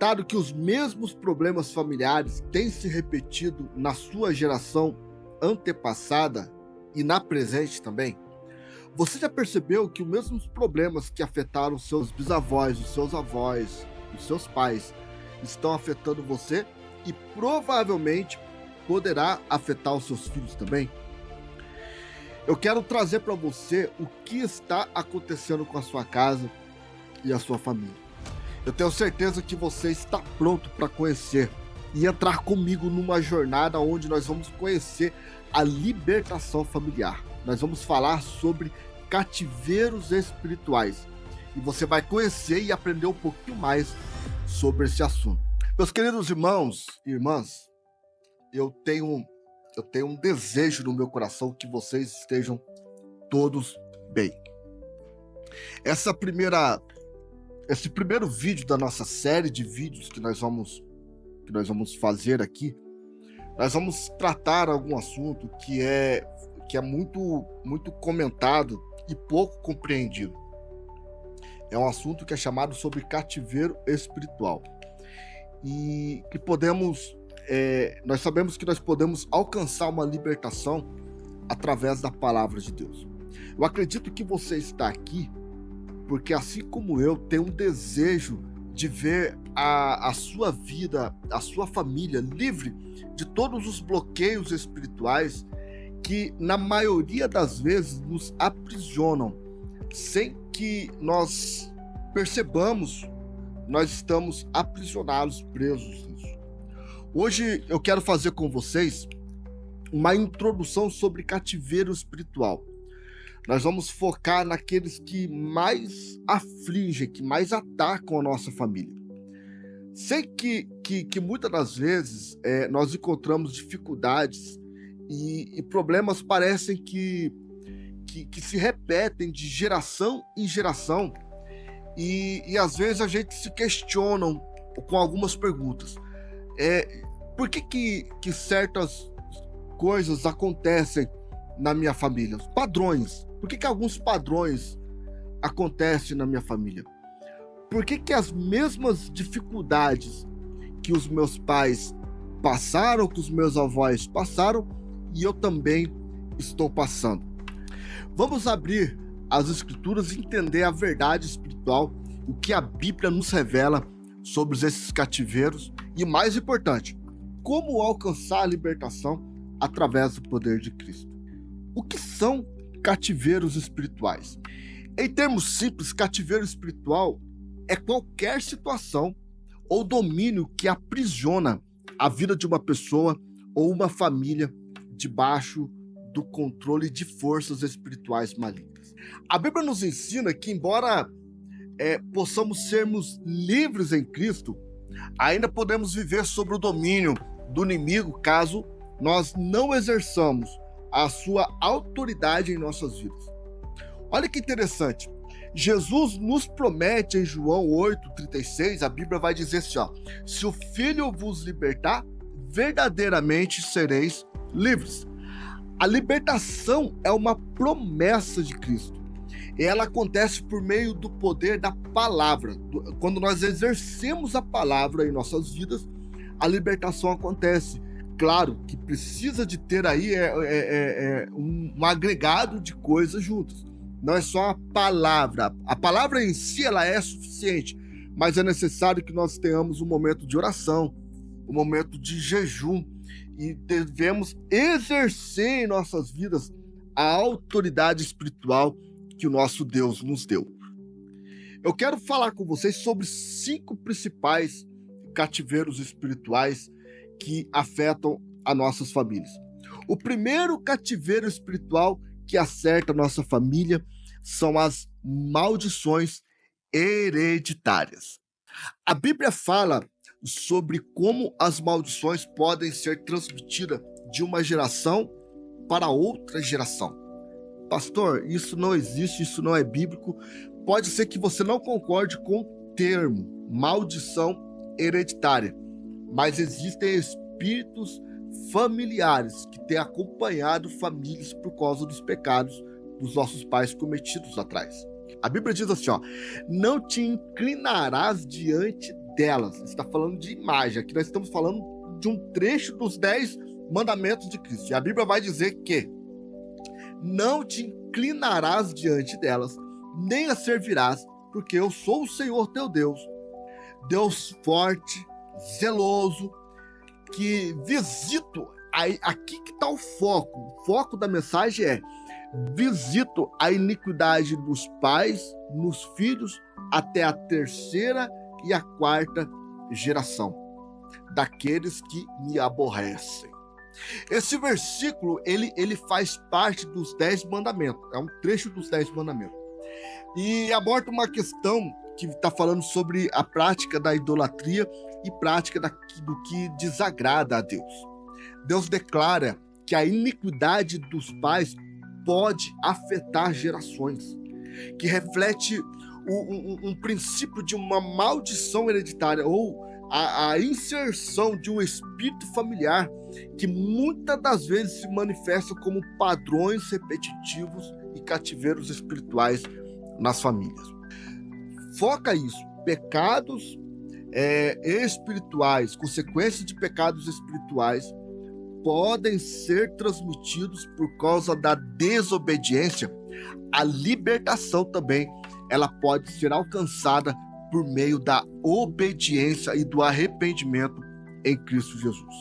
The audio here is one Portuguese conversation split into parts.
notado que os mesmos problemas familiares têm se repetido na sua geração antepassada e na presente também? Você já percebeu que os mesmos problemas que afetaram seus bisavós, os seus avós, os seus pais, estão afetando você e provavelmente poderá afetar os seus filhos também? Eu quero trazer para você o que está acontecendo com a sua casa e a sua família. Eu tenho certeza que você está pronto para conhecer e entrar comigo numa jornada onde nós vamos conhecer a libertação familiar. Nós vamos falar sobre cativeiros espirituais e você vai conhecer e aprender um pouquinho mais sobre esse assunto. Meus queridos irmãos e irmãs, eu tenho um desejo no meu coração que vocês estejam todos bem. Esse primeiro vídeo da nossa série de vídeos que nós vamos fazer aqui, nós vamos tratar algum assunto que é muito comentado e pouco compreendido. É um assunto que é chamado sobre cativeiro espiritual. E que nós sabemos que nós podemos alcançar uma libertação através da palavra de Deus. Eu acredito que você está aqui porque, assim como eu, tem um desejo de ver a sua vida, a sua família livre de todos os bloqueios espirituais que, na maioria das vezes, nos aprisionam. Sem que nós percebamos, nós estamos aprisionados, presos nisso. Hoje eu quero fazer com vocês uma introdução sobre cativeiro espiritual. Nós vamos focar naqueles que mais afligem, que mais atacam a nossa família. Sei que muitas das vezes nós encontramos dificuldades e problemas parecem que se repetem de geração em geração e às vezes a gente se questiona com algumas perguntas. Por que certas coisas acontecem na minha família? Os padrões. Por que alguns padrões acontecem na minha família? Por que as mesmas dificuldades que os meus pais passaram, que os meus avós passaram, e eu também estou passando? Vamos abrir as Escrituras e entender a verdade espiritual, o que a Bíblia nos revela sobre esses cativeiros e, mais importante, como alcançar a libertação através do poder de Cristo. O que são cativeiros espirituais? Em termos simples, cativeiro espiritual é qualquer situação ou domínio que aprisiona a vida de uma pessoa ou uma família debaixo do controle de forças espirituais malignas. A Bíblia nos ensina que, embora possamos sermos livres em Cristo, ainda podemos viver sob o domínio do inimigo caso nós não exerçamos a sua autoridade em nossas vidas. Olha que interessante. Jesus nos promete em João 8,36, a Bíblia vai dizer assim, se o Filho vos libertar, verdadeiramente sereis livres. A libertação é uma promessa de Cristo. E ela acontece por meio do poder da palavra. Quando nós exercemos a palavra em nossas vidas, a libertação acontece. Claro que precisa de ter aí um agregado de coisas juntas. Não é só a palavra. A palavra em si ela é suficiente, mas é necessário que nós tenhamos um momento de oração, um momento de jejum, e devemos exercer em nossas vidas a autoridade espiritual que o nosso Deus nos deu. Eu quero falar com vocês sobre 5 principais cativeiros espirituais que afetam as nossas famílias. O primeiro cativeiro espiritual que acerta a nossa família são as maldições hereditárias. A Bíblia fala sobre como as maldições podem ser transmitidas de uma geração para outra geração. Pastor, isso não existe, isso não é bíblico. Pode ser que você não concorde com o termo maldição hereditária, mas existem espíritos familiares que têm acompanhado famílias por causa dos pecados dos nossos pais cometidos atrás. A Bíblia diz assim, não te inclinarás diante delas. Está falando de imagem. Aqui nós estamos falando de um trecho dos 10 mandamentos de Cristo. E a Bíblia vai dizer que não te inclinarás diante delas, nem as servirás, porque eu sou o Senhor teu Deus, Deus forte, zeloso, que visito. Aqui que está o foco da mensagem é: visito a iniquidade dos pais nos filhos até a terceira e a quarta geração daqueles que me aborrecem. Esse versículo, ele faz parte dos 10 mandamentos, é um trecho dos 10 mandamentos, e aborda uma questão que está falando sobre a prática da idolatria e prática do que desagrada a Deus. Deus declara que a iniquidade dos pais pode afetar gerações, que reflete um princípio de uma maldição hereditária ou a inserção de um espírito familiar que muitas das vezes se manifesta como padrões repetitivos e cativeiros espirituais nas famílias. Foca isso, pecados espirituais, consequências de pecados espirituais podem ser transmitidos por causa da desobediência. A libertação também, ela pode ser alcançada por meio da obediência e do arrependimento em Cristo Jesus.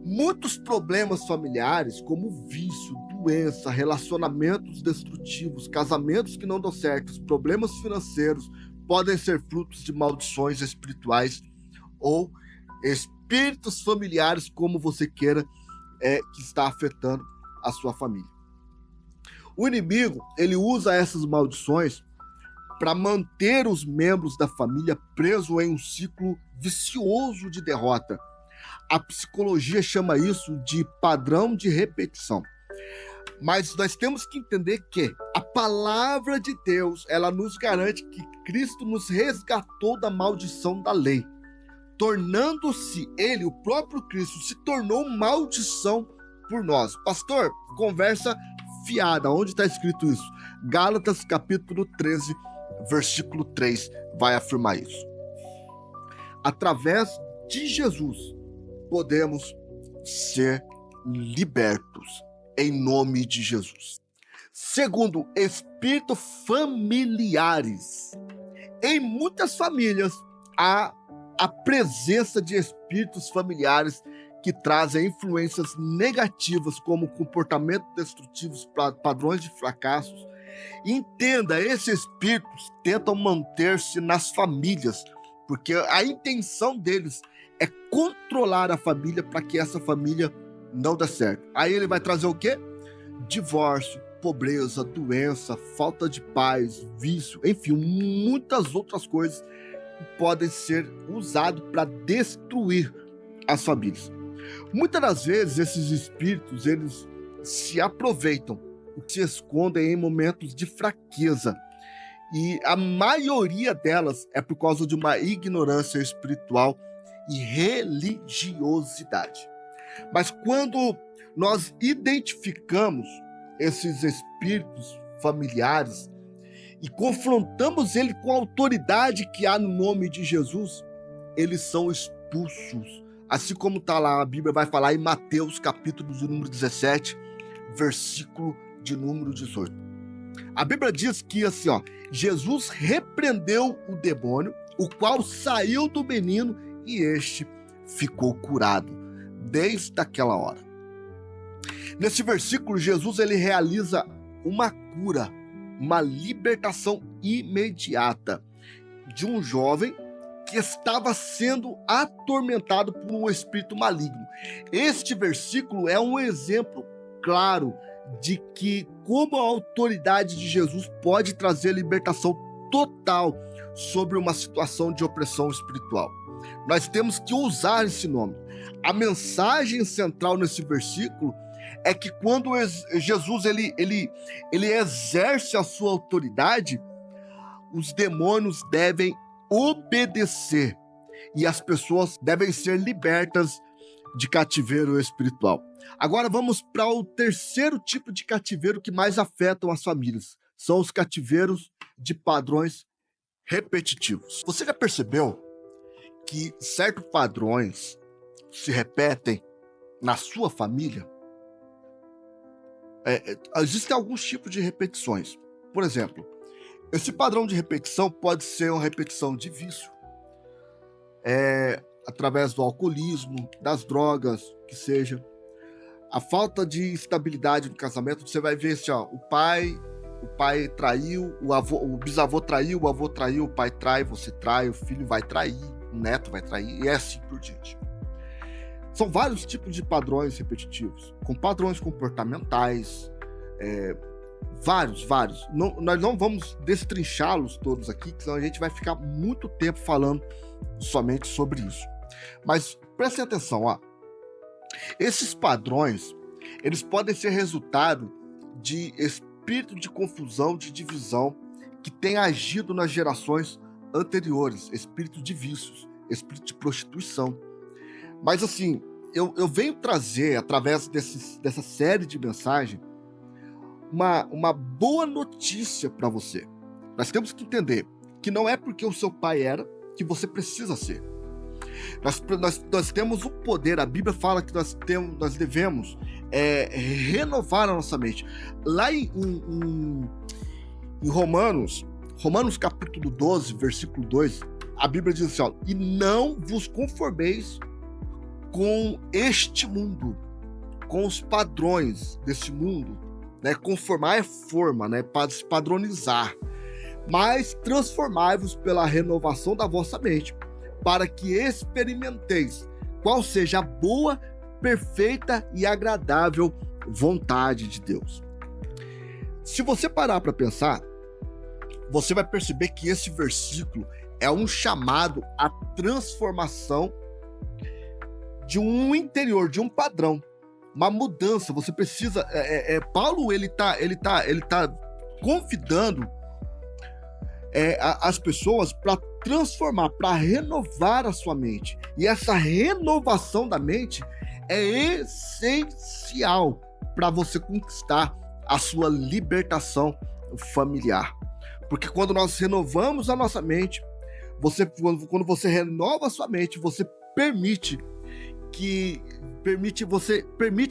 Muitos problemas familiares, como vício, doença, relacionamentos destrutivos, casamentos que não dão certo, problemas financeiros, podem ser frutos de maldições espirituais ou espíritos familiares, como você queira, que está afetando a sua família. O inimigo, ele usa essas maldições para manter os membros da família presos em um ciclo vicioso de derrota. A psicologia chama isso de padrão de repetição. Mas nós temos que entender que a palavra de Deus, ela nos garante que Cristo nos resgatou da maldição da lei, tornando-se ele, o próprio Cristo, se tornou maldição por nós. Pastor, conversa fiada, onde está escrito isso? Gálatas capítulo 13, versículo 3, vai afirmar isso. Através de Jesus, podemos ser libertos, em nome de Jesus. Segundo, espíritos familiares. Em muitas famílias, há a presença de espíritos familiares que trazem influências negativas, como comportamentos destrutivos, padrões de fracassos. Entenda, esses espíritos tentam manter-se nas famílias, porque a intenção deles é controlar a família para que essa família não dê certo. Aí ele vai trazer o quê? Divórcio, pobreza, doença, falta de paz, vício, enfim, muitas outras coisas que podem ser usadas para destruir as famílias. Muitas das vezes esses espíritos, eles se aproveitam, se escondem em momentos de fraqueza, e a maioria delas é por causa de uma ignorância espiritual e religiosidade. Mas quando nós identificamos esses espíritos familiares e confrontamos ele com a autoridade que há no nome de Jesus, eles são expulsos. Assim como está lá, a Bíblia vai falar em Mateus capítulo de número 17, versículo de número 18. A Bíblia diz que assim, Jesus repreendeu o demônio, o qual saiu do menino e este ficou curado desde aquela hora. Nesse versículo, Jesus ele realiza uma cura, uma libertação imediata de um jovem que estava sendo atormentado por um espírito maligno. Este versículo é um exemplo claro de que como a autoridade de Jesus pode trazer libertação total sobre uma situação de opressão espiritual. Nós temos que usar esse nome. A mensagem central nesse versículo é que quando Jesus ele exerce a sua autoridade, os demônios devem obedecer e as pessoas devem ser libertas de cativeiro espiritual. Agora vamos para o terceiro tipo de cativeiro que mais afetam as famílias. São os cativeiros de padrões repetitivos. Você já percebeu que certos padrões se repetem na sua família, existem alguns tipos de repetições. Por exemplo, esse padrão de repetição pode ser uma repetição de vício, através do alcoolismo, das drogas, que seja. A falta de estabilidade no casamento, você vai ver assim, ó, o pai traiu, o bisavô traiu, o avô traiu, o pai trai, você trai, o filho vai trair, o neto vai trair, e assim por diante. São vários tipos de padrões repetitivos, com padrões comportamentais, vários. Nós não vamos destrinchá-los todos aqui, senão a gente vai ficar muito tempo falando somente sobre isso. Mas prestem atenção, ó. Esses padrões, eles podem ser resultado de espírito de confusão, de divisão, que tem agido nas gerações anteriores, espírito de vícios, espírito de prostituição. Mas assim, eu venho trazer, através dessa série de mensagens, uma boa notícia para você. Nós temos que entender que não é porque o seu pai era que você precisa ser. Nós temos um poder, a Bíblia fala que nós devemos renovar a nossa mente. Lá em Romanos capítulo 12, versículo 2, a Bíblia diz assim, ó, e não vos conformeis com este mundo, com os padrões deste mundo, né? Conformar é forma, né? Para se padronizar, mas transformai-vos pela renovação da vossa mente, para que experimenteis qual seja a boa, perfeita e agradável vontade de Deus. Se você parar para pensar, você vai perceber que esse versículo é um chamado à transformação de um interior, de um padrão, uma mudança. Você precisa. Paulo ele tá convidando as pessoas para transformar, para renovar a sua mente. E essa renovação da mente é essencial para você conquistar a sua libertação familiar. Porque quando nós renovamos a nossa mente, quando você renova a sua mente, você permite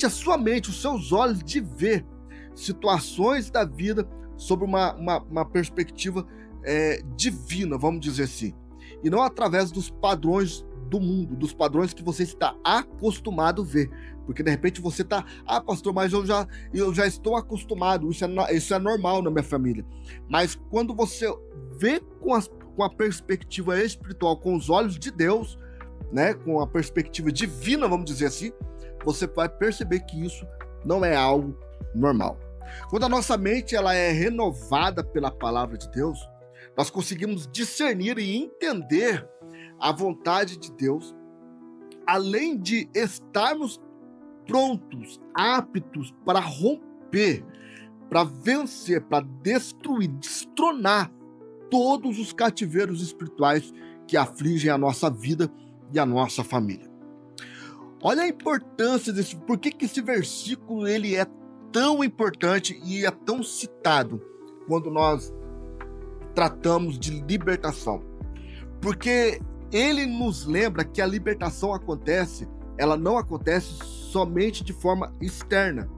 a sua mente, os seus olhos de ver situações da vida sob uma perspectiva divina, vamos dizer assim, e não através dos padrões do mundo, dos padrões que você está acostumado a ver, porque de repente você está, pastor, mas eu já estou acostumado, isso é normal na minha família. Mas quando você vê com a perspectiva espiritual, com os olhos de Deus, né, com a perspectiva divina, vamos dizer assim, você vai perceber que isso não é algo normal. Quando a nossa mente ela é renovada pela palavra de Deus, nós conseguimos discernir e entender a vontade de Deus, além de estarmos prontos, aptos para romper, para vencer, para destruir, destronar todos os cativeiros espirituais que afligem a nossa vida e a nossa família. Olha a importância desse, por que esse versículo ele é tão importante e é tão citado quando nós tratamos de libertação. Porque ele nos lembra que a libertação ela não acontece somente de forma externa,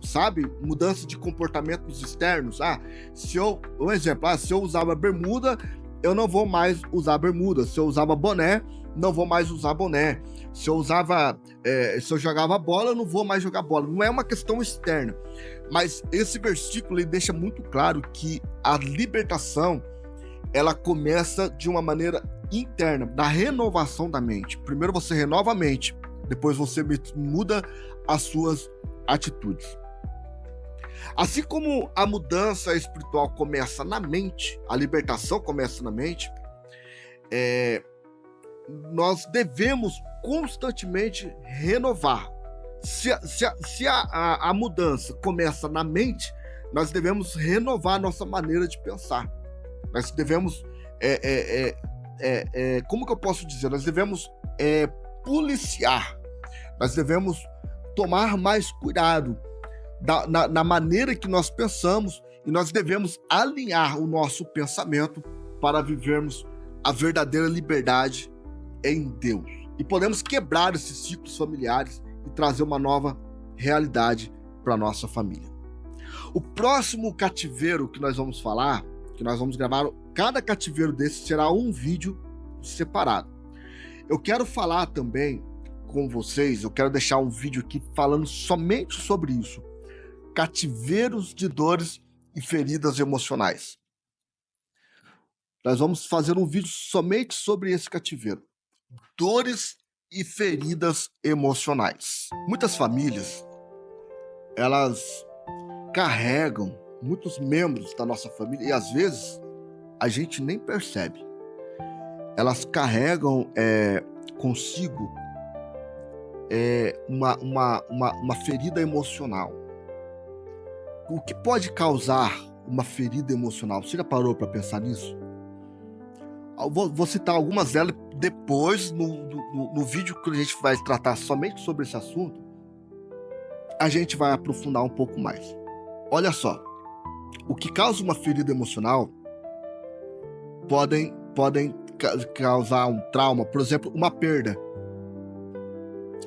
sabe? Mudança de comportamentos externos. Se eu usava bermuda, eu não vou mais usar bermuda. Se eu usava boné, não vou mais usar boné. Se eu jogava bola, eu não vou mais jogar bola. Não é uma questão externa. Mas esse versículo ele deixa muito claro que a libertação ela começa de uma maneira interna, da renovação da mente. Primeiro você renova a mente, depois você muda as suas atitudes. Assim como a mudança espiritual começa na mente, a libertação começa na mente, nós devemos constantemente renovar. Se a mudança começa na mente, nós devemos renovar a nossa maneira de pensar. Nós devemos, como que eu posso dizer? Nós devemos policiar, nós devemos tomar mais cuidado na maneira que nós pensamos e nós devemos alinhar o nosso pensamento para vivermos a verdadeira liberdade em Deus. E podemos quebrar esses ciclos familiares e trazer uma nova realidade para a nossa família. O próximo cativeiro que nós vamos falar, que nós vamos gravar, cada cativeiro desse será um vídeo separado. Eu quero falar também com vocês, eu quero deixar um vídeo aqui falando somente sobre isso. Cativeiros de dores e feridas emocionais. Nós vamos fazer um vídeo somente sobre esse cativeiro. Dores e feridas emocionais. Muitas famílias, elas carregam muitos membros da nossa família e às vezes a gente nem percebe. Elas carregam consigo uma ferida emocional. O que pode causar uma ferida emocional? Você já parou para pensar nisso? Vou citar algumas delas depois, no vídeo que a gente vai tratar somente sobre esse assunto, a gente vai aprofundar um pouco mais. Olha só, o que causa uma ferida emocional podem causar um trauma, por exemplo, uma perda.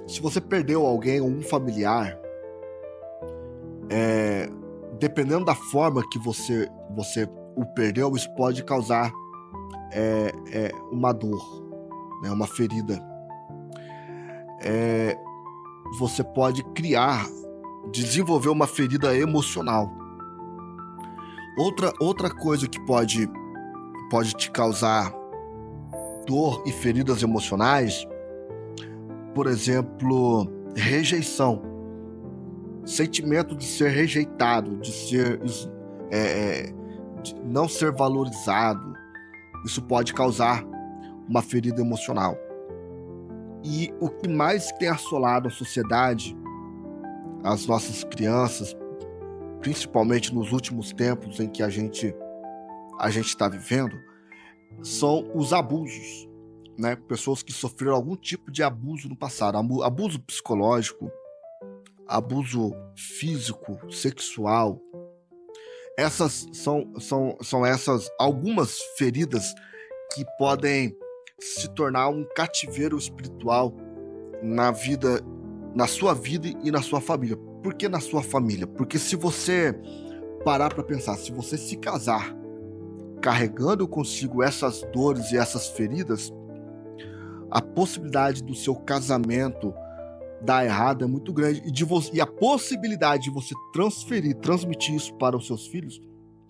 Se você perdeu alguém ou um familiar, dependendo da forma que você o perdeu, isso pode causar uma dor, né, uma ferida. Você pode desenvolver uma ferida emocional. Outra coisa que pode te causar dor e feridas emocionais, por exemplo, rejeição. Sentimento de ser rejeitado, de não ser valorizado. Isso pode causar uma ferida emocional. E o que mais tem assolado a sociedade, as nossas crianças, principalmente nos últimos tempos em que a gente está vivendo, são os abusos, né? Pessoas que sofreram algum tipo de abuso no passado, abuso psicológico, abuso físico, sexual. Essas são essas algumas feridas que podem se tornar um cativeiro espiritual na sua vida e na sua família. Por que na sua família? Porque se você parar para pensar, se você se casar carregando consigo essas dores e essas feridas, a possibilidade do seu casamento dar errado é muito grande. E a possibilidade de você transmitir isso para os seus filhos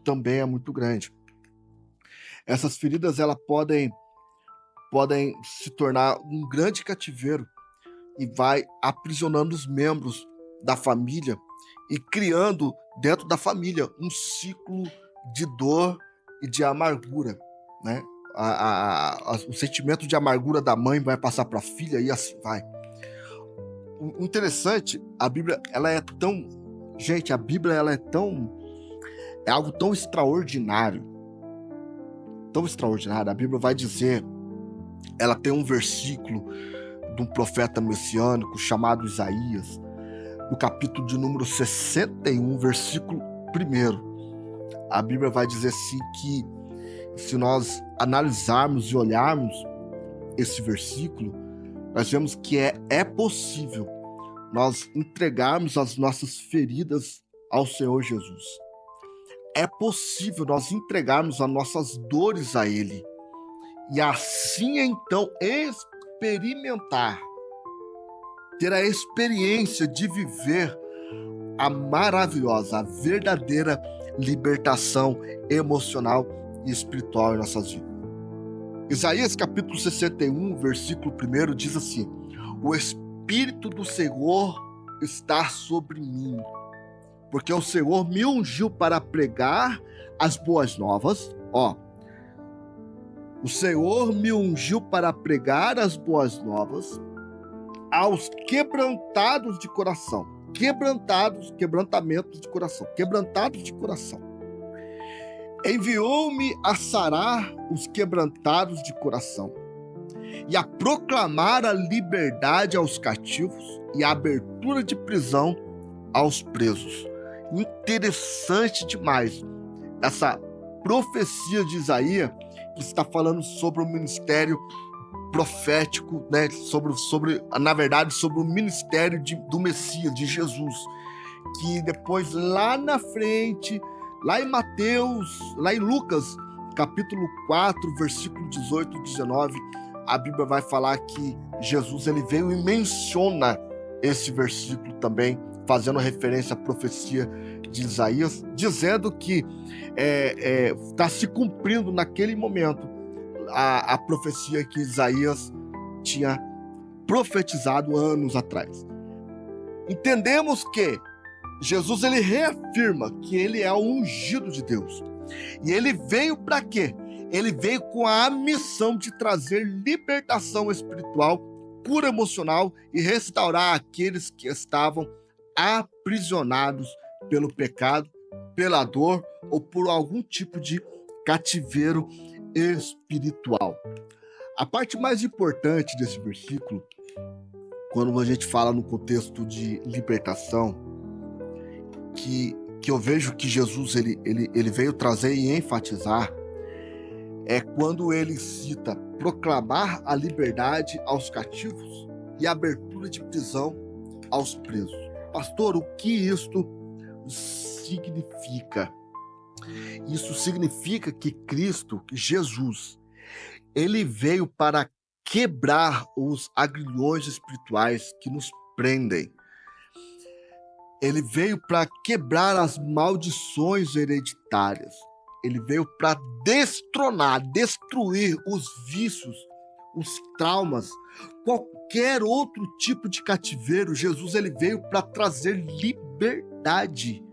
também é muito grande. Essas feridas, elas podem se tornar um grande cativeiro e vai aprisionando os membros da família e criando dentro da família um ciclo de dor e de amargura, né? O sentimento de amargura da mãe vai passar para a filha e assim vai. O interessante, a Bíblia, ela é tão... Gente, a Bíblia, ela é algo tão extraordinário. Tão extraordinário. A Bíblia vai dizer... Ela tem um versículo de um profeta messiânico chamado Isaías, no capítulo de número 61, versículo 1. A Bíblia vai dizer assim que, se nós analisarmos e olharmos esse versículo, nós vemos que é possível nós entregarmos as nossas feridas ao Senhor Jesus. É possível nós entregarmos as nossas dores a Ele. E assim, então, ter a experiência de viver a maravilhosa, a verdadeira libertação emocional e espiritual em nossas vidas. Isaías capítulo 61, versículo 1 diz assim: o Espírito do Senhor está sobre mim, porque o Senhor me ungiu para pregar as boas novas. O Senhor me ungiu para pregar as boas novas aos quebrantados de coração. Quebrantamentos de coração. Quebrantados de coração. Enviou-me a sarar os quebrantados de coração e a proclamar a liberdade aos cativos e a abertura de prisão aos presos. Interessante demais essa profecia de Isaías, que está falando sobre o ministério profético, né, na verdade, sobre o ministério do Messias, de Jesus, que depois lá na frente, lá em Mateus, lá em Lucas, capítulo 4, versículo 18 e 19, a Bíblia vai falar que Jesus ele veio e menciona esse versículo também, fazendo referência à profecia de Isaías, dizendo que está se cumprindo naquele momento a profecia que Isaías tinha profetizado anos atrás. Entendemos que Jesus ele reafirma que ele é o ungido de Deus. E ele veio para quê? Ele veio com a missão de trazer libertação espiritual, cura emocional e restaurar aqueles que estavam aprisionados pelo pecado, pela dor ou por algum tipo de cativeiro espiritual. A parte mais importante desse versículo, quando a gente fala no contexto de libertação, que eu vejo que Jesus ele veio trazer e enfatizar, é quando ele cita proclamar a liberdade aos cativos e a abertura de prisão aos presos. Pastor, o que isto significa? Isso significa que Cristo, Jesus, ele veio para quebrar os agrilhões espirituais que nos prendem. Ele veio para quebrar as maldições hereditárias. Ele veio para destronar, destruir os vícios, os traumas, qualquer outro tipo de cativeiro. Jesus ele veio para trazer liberdade.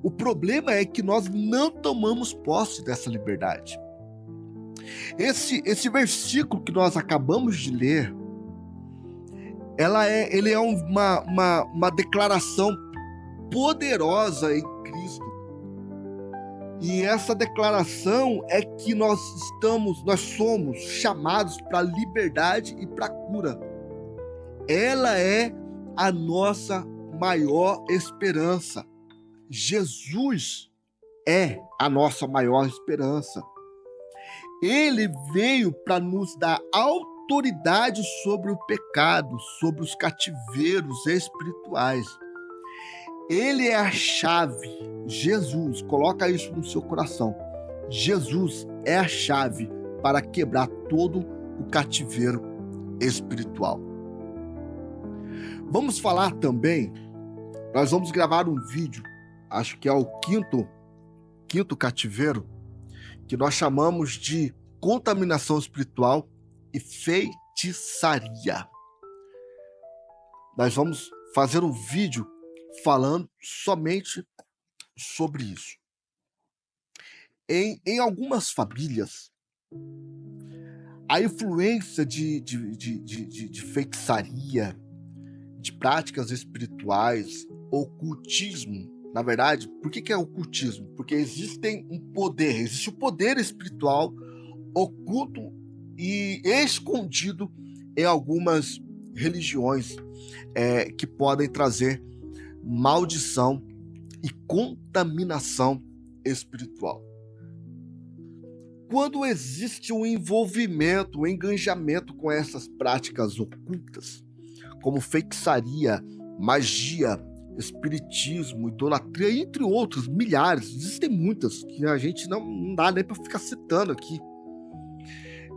O problema é que nós não tomamos posse dessa liberdade. Esse versículo que nós acabamos de ler, ele é uma declaração poderosa em Cristo. E essa declaração é que nós somos chamados para a liberdade e para a cura. Ela é a nossa maior esperança. Jesus é a nossa maior esperança. Ele veio para nos dar autoridade sobre o pecado, sobre os cativeiros espirituais. Ele é a chave. Jesus, coloca isso no seu coração. Jesus é a chave para quebrar todo o cativeiro espiritual. Vamos falar também, nós vamos gravar um vídeo, acho que é o quinto cativeiro, que nós chamamos de contaminação espiritual e feitiçaria. Nós vamos fazer um vídeo falando somente sobre isso. Em algumas famílias, a influência de feitiçaria, de práticas espirituais, ocultismo, na verdade, por que é ocultismo? Porque existe o poder espiritual oculto e escondido em algumas religiões que podem trazer maldição e contaminação espiritual. Quando existe um envolvimento, um engajamento com essas práticas ocultas, como feitiçaria, magia, espiritismo, idolatria, entre outros, milhares, existem muitas, que a gente não dá nem para ficar citando aqui.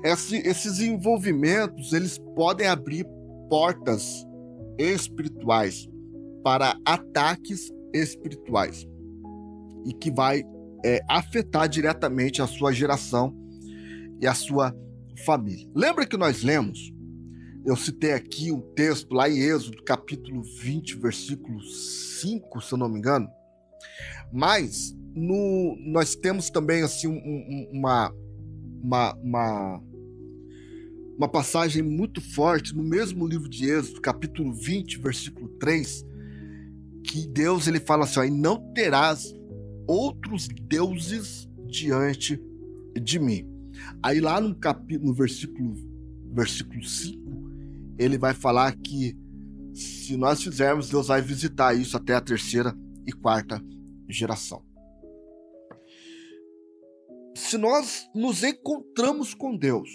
Esses envolvimentos, eles podem abrir portas espirituais para ataques espirituais e que vai afetar diretamente a sua geração e a sua família. Lembra que nós lemos? Eu citei aqui um texto lá em Êxodo, capítulo 20, versículo 5, se eu não me engano. Mas nós temos também assim uma passagem muito forte no mesmo livro de Êxodo, capítulo 20, versículo 3, que Deus ele fala assim, ó, e não terás outros deuses diante de mim. Aí lá no versículo 5, ele vai falar que se nós fizermos, Deus vai visitar isso até a 3ª e 4ª geração. Se nós nos encontramos com Deus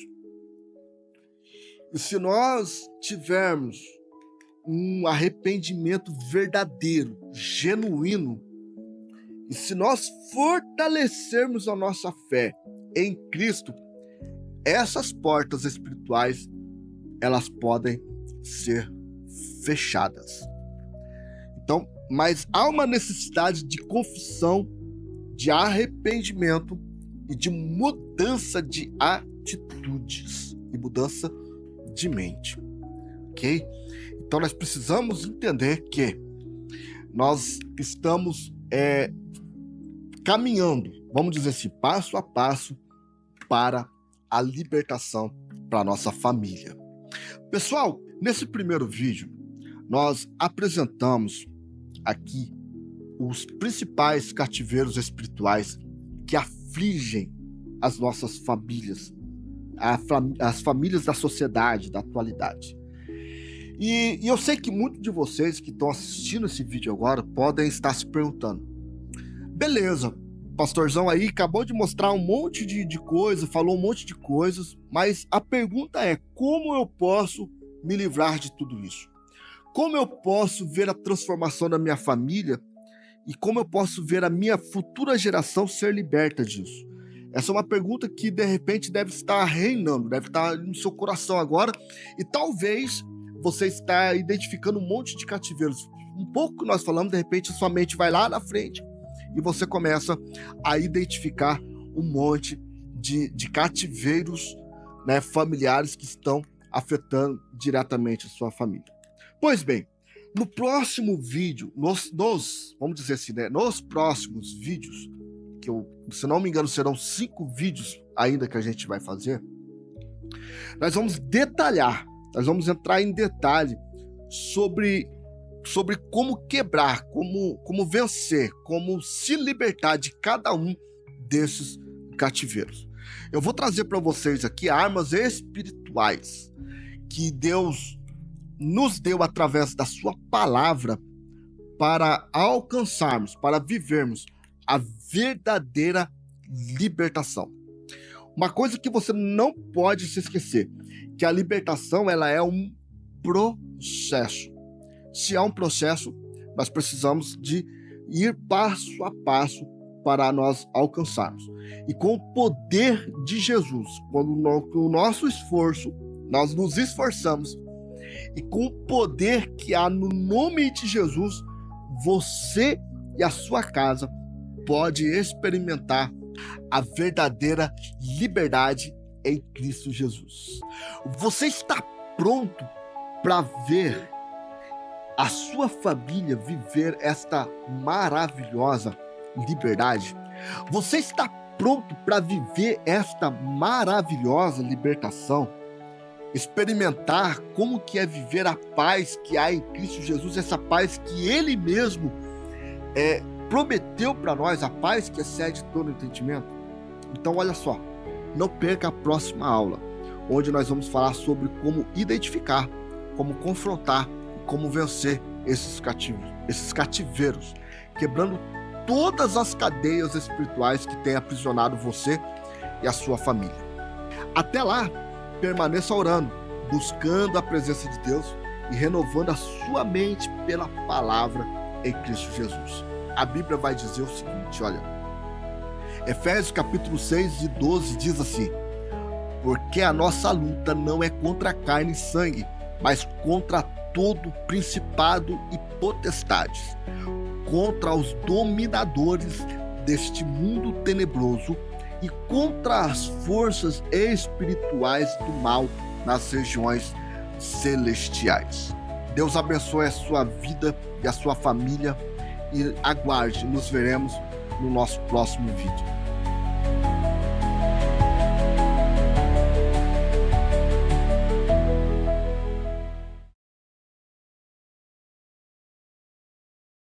E se nós tivermos um arrependimento verdadeiro, genuíno, e se nós fortalecermos a nossa fé em Cristo, essas portas espirituais, elas podem ser fechadas. Então, mas há uma necessidade de confissão, de arrependimento e de mudança de atitudes e mudança de mente, ok? Então nós precisamos entender que nós estamos caminhando, vamos dizer assim, passo a passo para a libertação para a nossa família. Pessoal, nesse primeiro vídeo, nós apresentamos aqui os principais cativeiros espirituais que afligem as nossas famílias, as famílias da sociedade, da atualidade. E eu sei que muitos de vocês que estão assistindo esse vídeo agora podem estar se perguntando: beleza, o pastorzão aí acabou de mostrar um monte de coisa, falou um monte de coisas, mas a pergunta é: como eu posso me livrar de tudo isso? Como eu posso ver a transformação da minha família e como eu posso ver a minha futura geração ser liberta disso? Essa é uma pergunta que de repente deve estar reinando, deve estar no seu coração agora, e talvez você está identificando um monte de cativeiros. Um pouco que nós falamos, de repente sua mente vai lá na frente e você começa a identificar um monte de cativeiros, né, familiares que estão afetando diretamente a sua família. Pois bem, no próximo vídeo, vamos dizer assim, né, nos próximos vídeos, que se não me engano serão 5 vídeos ainda que a gente vai fazer, nós vamos detalhar, nós vamos entrar em detalhe sobre como quebrar, como vencer, como se libertar de cada um desses cativeiros. Eu vou trazer para vocês aqui armas espirituais que Deus nos deu através da sua palavra para alcançarmos, para vivermos a verdadeira libertação. Uma coisa que você não pode se esquecer, que a libertação ela é um processo. Se é um processo, nós precisamos de ir passo a passo para nós alcançarmos. E com o poder de Jesus, com o nosso esforço, nós nos esforçamos, e com o poder que há no nome de Jesus, você e a sua casa pode experimentar a verdadeira liberdade em Cristo Jesus. Você está pronto para ver a sua família viver esta maravilhosa liberdade? Você está pronto para viver esta maravilhosa libertação? Experimentar como que é viver a paz que há em Cristo Jesus, essa paz que Ele mesmo prometeu para nós, a paz que excede todo entendimento? Então olha só, não perca a próxima aula, onde nós vamos falar sobre como identificar, como confrontar e como vencer esses cativeiros, quebrando todas as cadeias espirituais que têm aprisionado você e a sua família. Até lá, permaneça orando, buscando a presença de Deus e renovando a sua mente pela palavra em Cristo Jesus. A Bíblia vai dizer o seguinte, olha, Efésios capítulo 6 e 12 diz assim: porque a nossa luta não é contra carne e sangue, mas contra todo principado e potestades, contra os dominadores deste mundo tenebroso e contra as forças espirituais do mal nas regiões celestiais. Deus abençoe a sua vida e a sua família e aguarde, nos veremos no nosso próximo vídeo.